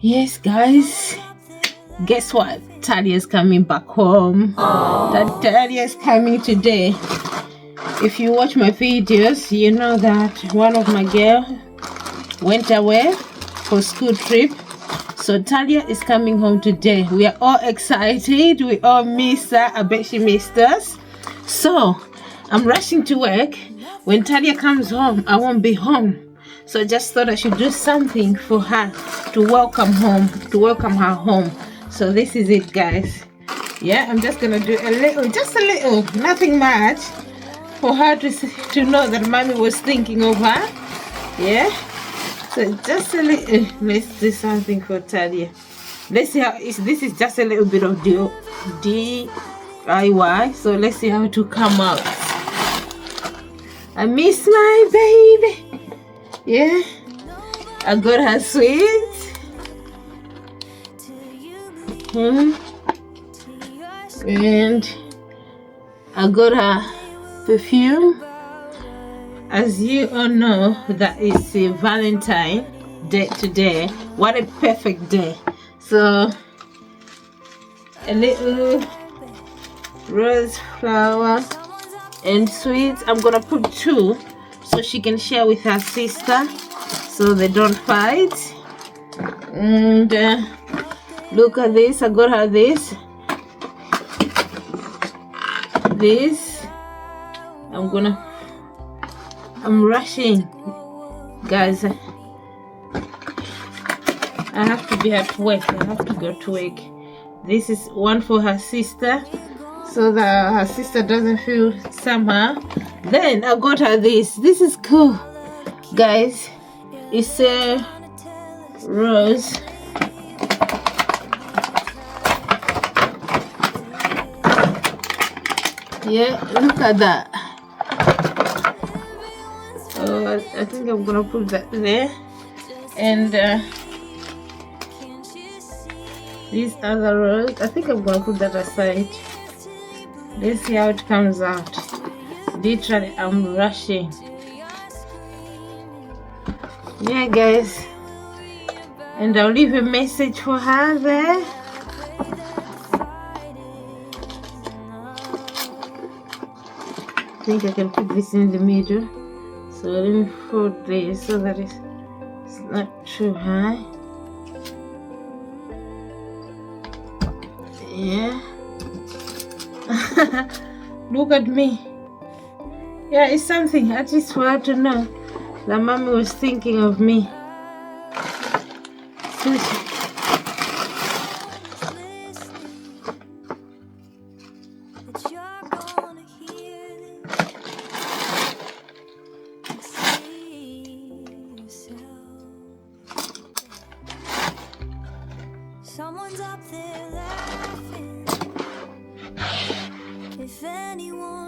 Yes, guys, guess what? Tahlia's coming back home. That Tahlia is coming today. If you watch my videos, you know that one of my girls went away for school trip. So Tahlia is coming home today. We are all excited. We all miss her. I bet she missed us. So I'm rushing to work. When Tahlia comes home, I won't be home. So I just thought I should do something for her to welcome her home. So this is it, guys. Yeah, I'm just gonna do just a little, nothing much, for her to know that mommy was thinking of her. Yeah. So just a little. Let's do something for Tahlia. Let's see how this is just a little bit of DIY. So let's see how to come out. I miss my baby. Yeah, I got her sweets. And I got her perfume. As you all know, that is a Valentine day today. What a perfect day. So a little rose flower and sweets. I'm gonna put 2 so she can share with her sister so they don't fight. And look at this, I got her this I'm rushing, guys. I have to be at work. I have to go to work. This is one for her sister so that her sister doesn't feel somehow. Then I got her this is cool, guys. It's a rose. Yeah, look at that. Oh, I think I'm gonna put that there. And this other rose, I think I'm gonna put that aside. Let's see how it comes out. Literally, I'm rushing. Yeah, guys. And I'll leave a message for her there. I think I can put this in the middle. So let me put this so that it's not too high. Yeah. Look at me. Yeah, it's something at least for her to know that mommy was thinking of me. Someone's up there laughing. If anyone